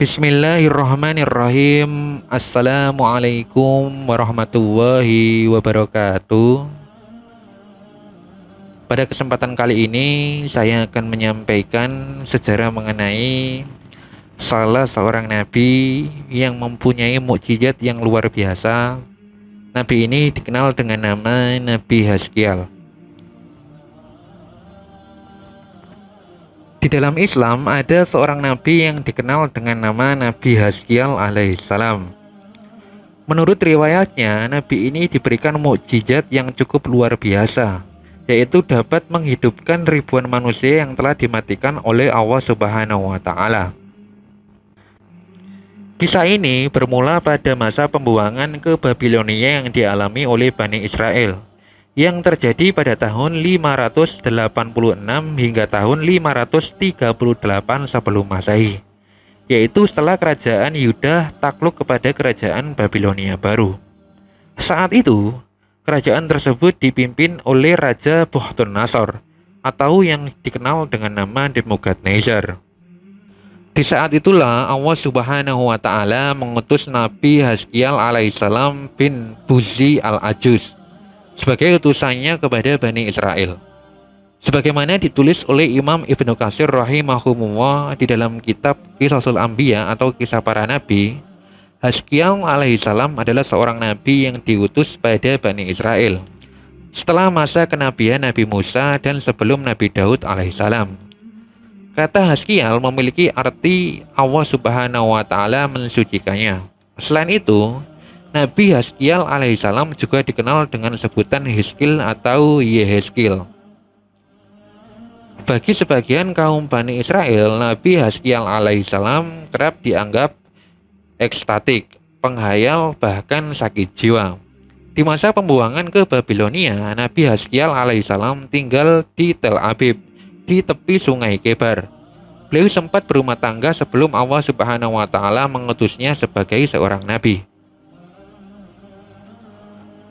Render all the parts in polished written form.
Bismillahirrahmanirrahim. Assalamualaikum warahmatullahi wabarakatuh. Pada kesempatan kali ini saya akan menyampaikan sejarah mengenai salah seorang nabi yang mempunyai mukjizat yang luar biasa. Nabi ini dikenal dengan nama Nabi Haskial. Di dalam Islam ada seorang nabi yang dikenal dengan nama Nabi Haskial alaihissalam. Menurut riwayatnya, nabi ini diberikan mukjizat yang cukup luar biasa, yaitu dapat menghidupkan ribuan manusia yang telah dimatikan oleh Allah Subhanahu wa Ta'ala. Kisah ini bermula pada masa pembuangan ke Babilonia yang dialami oleh Bani Israel, yang terjadi pada tahun 586 hingga tahun 538 sebelum Masehi, yaitu setelah kerajaan Yuda takluk kepada kerajaan Babilonia baru. Saat itu, kerajaan tersebut dipimpin oleh Raja Bukhtunasor atau yang dikenal dengan nama Nebukadnezar. Di saat itulah Allah Subhanahu wa Ta'ala mengutus Nabi Haskial alaihissalam bin Buzi al-Ajuz sebagai utusannya kepada Bani Israel. Sebagaimana ditulis oleh Imam Ibnu Katsir rahimahumullah di dalam kitab Qisasul Anbiya atau Kisah Para Nabi, Haskial alaihissalam adalah seorang nabi yang diutus pada Bani Israel setelah masa kenabian Nabi Musa dan sebelum Nabi Daud alaihissalam. Kata Haskial memiliki arti Allah Subhanahu wa Ta'ala mensucikannya. Selain itu, Nabi Haskial alaihissalam juga dikenal dengan sebutan Hiskil atau Yeheskil. Bagi sebagian kaum Bani Israel, Nabi Haskial alaihissalam kerap dianggap ekstatik, penghayal, bahkan sakit jiwa. Di masa pembuangan ke Babilonia, Nabi Haskial alaihissalam tinggal di Tel Abib, di tepi sungai Kebar. Beliau sempat berumah tangga sebelum Allah Subhanahu wa Ta'ala mengutusnya sebagai seorang nabi.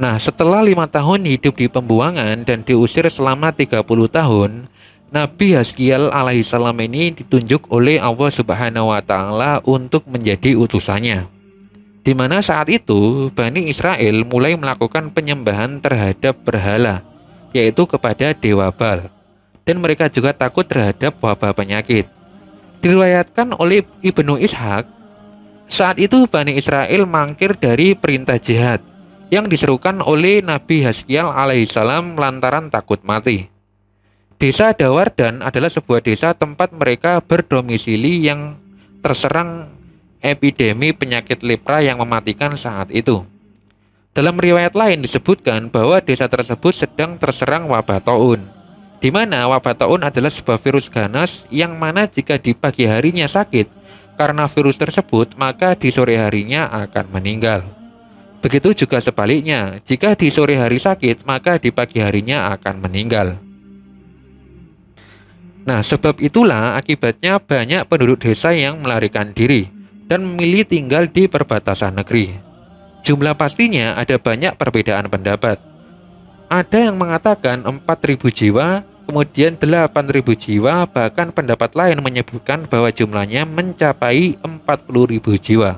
Nah, setelah 5 tahun hidup di pembuangan dan diusir selama 30 tahun, Nabi Haskial alaihissalam ini ditunjuk oleh Allah Subhanahu wa Ta'ala untuk menjadi utusannya. Di mana saat itu Bani Israel mulai melakukan penyembahan terhadap berhala, yaitu kepada Dewa Baal, dan mereka juga takut terhadap wabah penyakit. Diriwayatkan oleh Ibnu Ishaq, saat itu Bani Israel mangkir dari perintah jihad yang diserukan oleh Nabi Haskial alaihissalam lantaran takut mati. Desa Dawardan adalah sebuah desa tempat mereka berdomisili yang terserang epidemi penyakit lepra yang mematikan saat itu. Dalam riwayat lain disebutkan bahwa desa tersebut sedang terserang wabah taun, di mana wabah taun adalah sebuah virus ganas yang mana jika di pagi harinya sakit karena virus tersebut, maka di sore harinya akan meninggal. Begitu juga sebaliknya, jika di sore hari sakit, maka di pagi harinya akan meninggal. Nah, sebab itulah akibatnya banyak penduduk desa yang melarikan diri dan memilih tinggal di perbatasan negeri. Jumlah pastinya ada banyak perbedaan pendapat. Ada yang mengatakan 4.000 jiwa, kemudian 8.000 jiwa, bahkan pendapat lain menyebutkan bahwa jumlahnya mencapai 40.000 jiwa.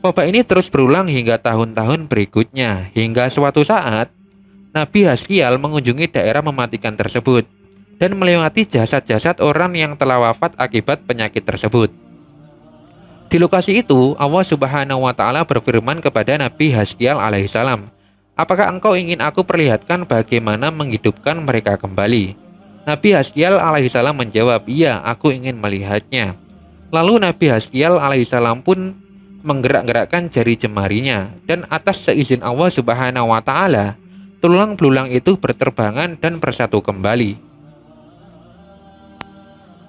Wabah ini terus berulang hingga tahun-tahun berikutnya, hingga suatu saat Nabi Haskial mengunjungi daerah mematikan tersebut dan melewati jasad-jasad orang yang telah wafat akibat penyakit tersebut. Di lokasi itu, Allah Subhanahu wa Ta'ala berfirman kepada Nabi Haskial alaihissalam, "Apakah engkau ingin aku perlihatkan bagaimana menghidupkan mereka kembali?" Nabi Haskial alaihissalam menjawab, "Iya, aku ingin melihatnya." Lalu Nabi Haskial alaihissalam pun menggerak-gerakkan jari jemarinya, dan atas seizin Allah Subhanahu wa Ta'ala, tulang belulang itu berterbangan dan bersatu kembali.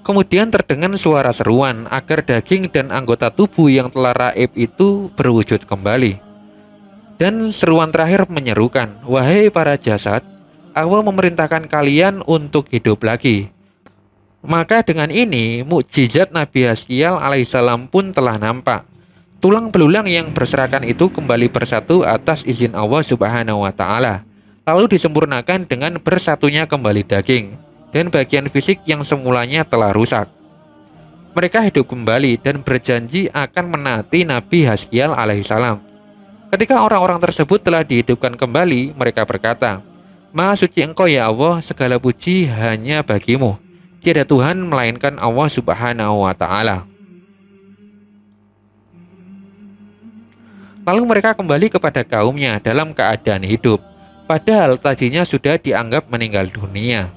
Kemudian terdengar suara seruan agar daging dan anggota tubuh yang telah raib itu berwujud kembali. Dan seruan terakhir menyerukan, "Wahai para jasad, Allah memerintahkan kalian untuk hidup lagi." Maka dengan ini, mukjizat Nabi Haskial alaihissalam pun telah nampak. Tulang belulang yang berserakan itu kembali bersatu atas izin Allah Subhanahu wa Ta'ala, lalu disempurnakan dengan bersatunya kembali daging dan bagian fisik yang semulanya telah rusak. mereka hidup kembali dan berjanji akan menaati Nabi Haskiel alaihissalam. Ketika orang-orang tersebut telah dihidupkan kembali, mereka berkata, "Maha suci Engkau ya Allah, segala puji hanya bagimu. Tiada Tuhan melainkan Allah Subhanahu wa Ta'ala." Lalu mereka kembali kepada kaumnya dalam keadaan hidup, padahal tadinya sudah dianggap meninggal dunia.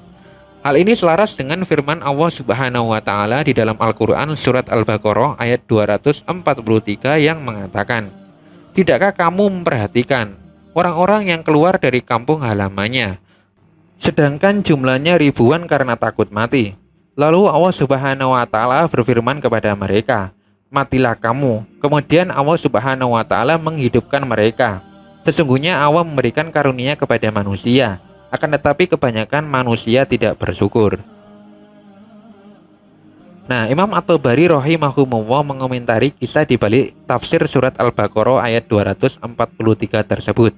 Hal ini selaras dengan firman Allah Subhanahu wa Ta'ala di dalam Al-Quran Surat Al-Baqarah ayat 243 yang mengatakan, "Tidakkah kamu memperhatikan orang-orang yang keluar dari kampung halamannya, sedangkan jumlahnya ribuan karena takut mati? Lalu Allah Subhanahu wa Ta'ala berfirman kepada mereka, 'Matilah kamu.' Kemudian Allah Subhanahu wa Ta'ala menghidupkan mereka. Sesungguhnya Allah memberikan karunia kepada manusia, akan tetapi kebanyakan manusia tidak bersyukur." Nah, Imam At-Tabari rahimahumullah mengomentari kisah di balik tafsir surat Al-Baqarah ayat 243 tersebut,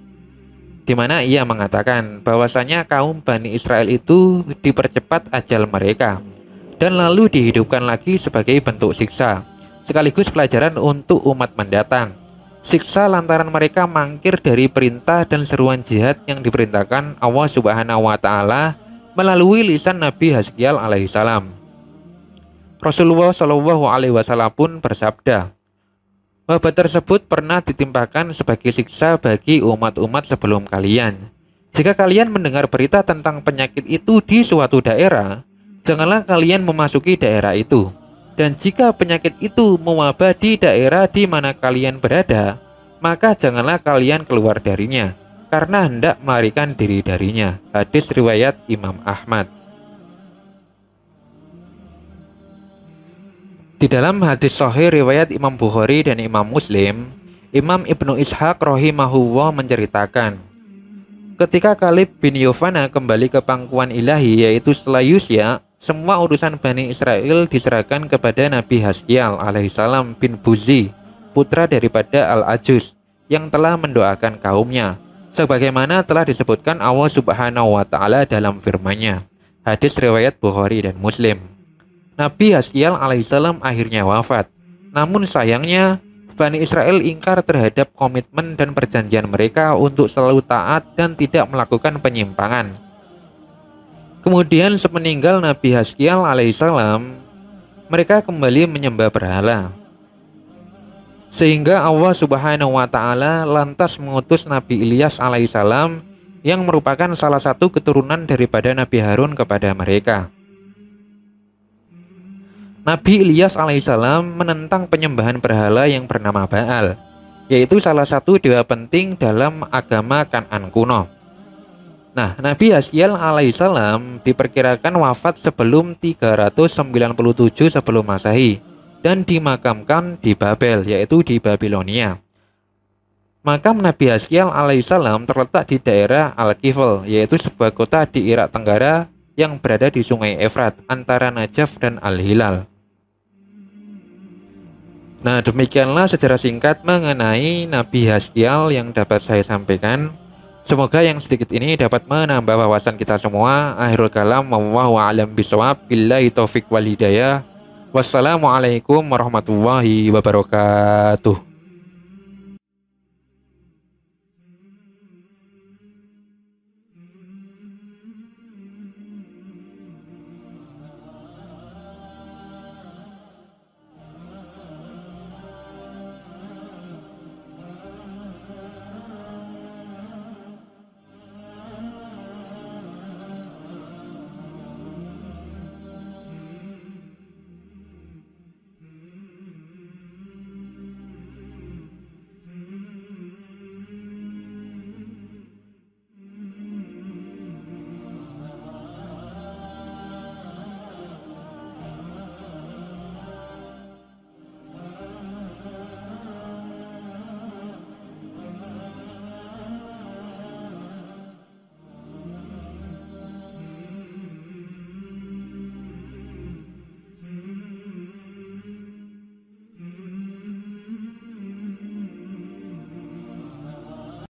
di mana ia mengatakan bahwasanya kaum Bani Israel itu dipercepat ajal mereka dan lalu dihidupkan lagi sebagai bentuk siksa, sekaligus pelajaran untuk umat mendatang. Siksa lantaran mereka mangkir dari perintah dan seruan jihad yang diperintahkan Allah Subhanahu wa Ta'ala melalui lisan Nabi Haskiel alaihissalam. Rasulullah Shallallahu alaihi wasallam pun bersabda, "Wabah tersebut pernah ditimpakan sebagai siksa bagi umat-umat sebelum kalian. Jika kalian mendengar berita tentang penyakit itu di suatu daerah, janganlah kalian memasuki daerah itu. Dan jika penyakit itu mewabah di daerah di mana kalian berada, maka janganlah kalian keluar darinya, karena hendak melarikan diri darinya." Hadis riwayat Imam Ahmad. Di dalam hadis sahih riwayat Imam Bukhari dan Imam Muslim, Imam Ibnu Ishaq rahimahullah menceritakan, ketika Kalib bin Yufana kembali ke pangkuan ilahi, yaitu setelah Yusya, semua urusan Bani Israel diserahkan kepada Nabi Haskiel alaihissalam bin Buzi, putra daripada Al-Ajus, yang telah mendoakan kaumnya, sebagaimana telah disebutkan Allah Subhanahu wa Ta'ala dalam firman-Nya. Hadis riwayat Bukhari dan Muslim. Nabi Haskiel alaihissalam akhirnya wafat. Namun sayangnya, Bani Israel ingkar terhadap komitmen dan perjanjian mereka untuk selalu taat dan tidak melakukan penyimpangan. Kemudian sepeninggal Nabi Haskiel alaihissalam, mereka kembali menyembah berhala. Sehingga Allah Subhanahu wa Ta'ala lantas mengutus Nabi Ilyas alaihissalam yang merupakan salah satu keturunan daripada Nabi Harun kepada mereka. Nabi Ilyas alaihissalam menentang penyembahan berhala yang bernama Baal, yaitu salah satu dewa penting dalam agama Kan'an kuno. Nah, Nabi Haskiel alaihissalam diperkirakan wafat sebelum 397 sebelum Masehi dan dimakamkan di Babel, yaitu di Babilonia. Makam Nabi Haskiel alaihissalam terletak di daerah Al-Kifl, yaitu sebuah kota di Irak Tenggara yang berada di Sungai Efrat antara Najaf dan Al-Hilal. Nah, demikianlah sejarah singkat mengenai Nabi Haskiel yang dapat saya sampaikan. Semoga yang sedikit ini dapat menambah wawasan kita semua. Akhirul kalam, wallahu a'lam bishawab. Billahi taufik wal hidayah. Wassalamualaikum warahmatullahi wabarakatuh.